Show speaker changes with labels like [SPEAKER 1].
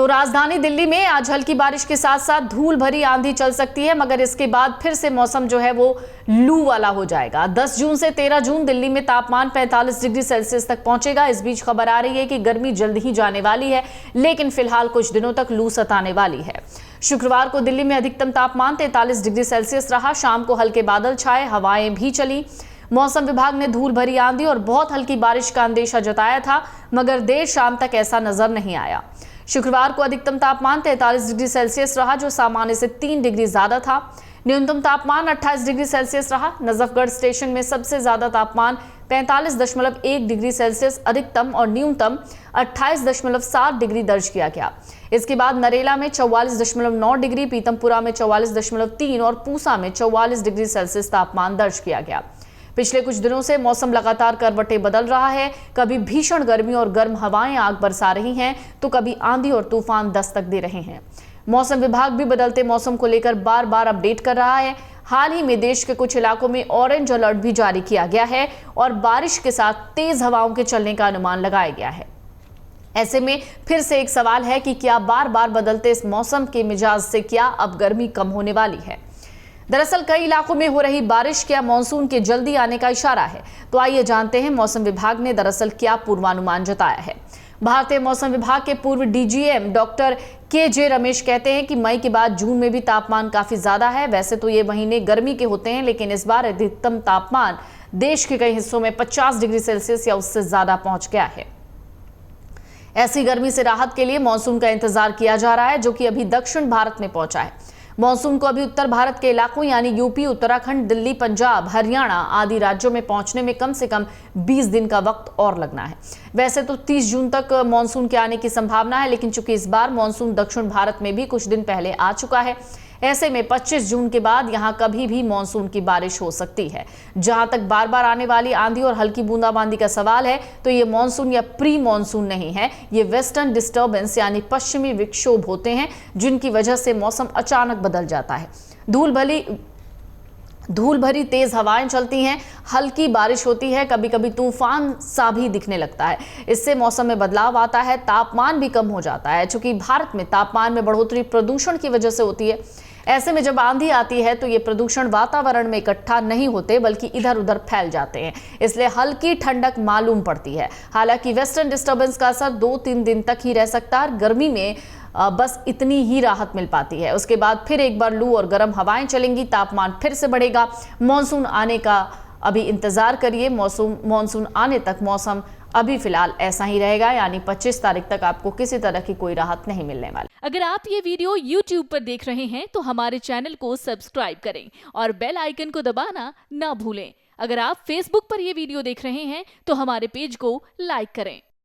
[SPEAKER 1] तो राजधानी दिल्ली में आज हल्की बारिश के साथ साथ धूल भरी आंधी चल सकती है, मगर इसके बाद फिर से मौसम जो है वो लू वाला हो जाएगा। 10 जून से 13 जून दिल्ली में तापमान 45 डिग्री सेल्सियस तक पहुंचेगा। इस बीच खबर आ रही है कि गर्मी जल्द ही जाने वाली है, लेकिन फिलहाल कुछ दिनों तक लू सताने वाली है। शुक्रवार को दिल्ली में अधिकतम तापमान 43 डिग्री सेल्सियस रहा। शाम को हल्के बादल छाए, हवाएं भी चली। मौसम विभाग ने धूल भरी आंधी और बहुत हल्की बारिश का अंदेशा जताया था, मगर देर शाम तक ऐसा नजर नहीं आया। शुक्रवार को अधिकतम तापमान 43 डिग्री सेल्सियस रहा, जो सामान्य से 3 डिग्री ज्यादा था। न्यूनतम तापमान 28 डिग्री सेल्सियस रहा। नजफगढ़ स्टेशन में सबसे ज्यादा तापमान 45.1 डिग्री सेल्सियस अधिकतम और न्यूनतम 28.7 डिग्री दर्ज किया गया। इसके बाद नरेला में 44.9 डिग्री, पीतमपुरा में 44.3 और पूसा में 44 डिग्री सेल्सियस तापमान दर्ज किया गया। पिछले कुछ दिनों से मौसम लगातार करवटें बदल रहा है। कभी भीषण गर्मी और गर्म हवाएं आग बरसा रही हैं, तो कभी आंधी और तूफान दस्तक दे रहे हैं। मौसम विभाग भी बदलते मौसम को लेकर बार बार अपडेट कर रहा है। हाल ही में देश के कुछ इलाकों में ऑरेंज अलर्ट भी जारी किया गया है और बारिश के साथ तेज हवाओं के चलने का अनुमान लगाया गया है। ऐसे में फिर से एक सवाल है कि क्या बार बार बदलते इस मौसम के मिजाज से क्या अब गर्मी कम होने वाली है? दरअसल कई इलाकों में हो रही बारिश क्या मानसून के जल्दी आने का इशारा है? तो आइए जानते हैं मौसम विभाग ने दरअसल क्या पूर्वानुमान जताया है। भारतीय मौसम विभाग के पूर्व डीजीएम डॉक्टर के रमेश कहते हैं कि मई के बाद जून में भी तापमान काफी ज्यादा है। वैसे तो ये महीने गर्मी के होते हैं, लेकिन इस बार अधिकतम तापमान देश के कई हिस्सों में 50 डिग्री सेल्सियस या उससे ज्यादा पहुंच गया है। ऐसी गर्मी से राहत के लिए मानसून का इंतजार किया जा रहा है, जो कि अभी दक्षिण भारत में पहुंचा है। मानसून को अभी उत्तर भारत के इलाकों यानी यूपी, उत्तराखंड, दिल्ली, पंजाब, हरियाणा आदि राज्यों में पहुंचने में कम से कम 20 दिन का वक्त और लगना है। वैसे तो 30 जून तक मानसून के आने की संभावना है, लेकिन चूंकि इस बार मानसून दक्षिण भारत में भी कुछ दिन पहले आ चुका है, ऐसे में 25 जून के बाद यहां कभी भी मानसून की बारिश हो सकती है। जहां तक बार बार आने वाली आंधी और हल्की बूंदाबांदी का सवाल है, तो ये मानसून या प्री मानसून नहीं है। ये वेस्टर्न डिस्टर्बेंस यानी पश्चिमी विक्षोभ होते हैं, जिनकी वजह से मौसम अचानक बदल जाता है। धूल भरी तेज हवाएं चलती हैं, हल्की बारिश होती है, कभी कभी तूफान सा भी दिखने लगता है। इससे मौसम में बदलाव आता है, तापमान भी कम हो जाता है। चूंकि भारत में तापमान में बढ़ोतरी प्रदूषण की वजह से होती है, ऐसे में जब आंधी आती है तो ये प्रदूषण वातावरण में इकट्ठा नहीं होते, बल्कि इधर उधर फैल जाते हैं। इसलिए हल्की ठंडक मालूम पड़ती है। हालांकि वेस्टर्न डिस्टर्बेंस का असर 2-3 दिन तक ही रह सकता है। गर्मी में बस इतनी ही राहत मिल पाती है। उसके बाद फिर एक बार लू और गर्म हवाएं चलेंगी, तापमान फिर से बढ़ेगा। मानसून आने का अभी इंतजार करिए। मानसून आने तक मौसम अभी फिलहाल ऐसा ही रहेगा, यानी 25 तारीख तक आपको किसी तरह की कोई राहत नहीं मिलने वाली।
[SPEAKER 2] अगर आप ये वीडियो YouTube पर देख रहे हैं तो हमारे चैनल को सब्सक्राइब करें और बेल आइकन को दबाना ना भूलें। अगर आप Facebook पर ये वीडियो देख रहे हैं तो हमारे पेज को लाइक करें।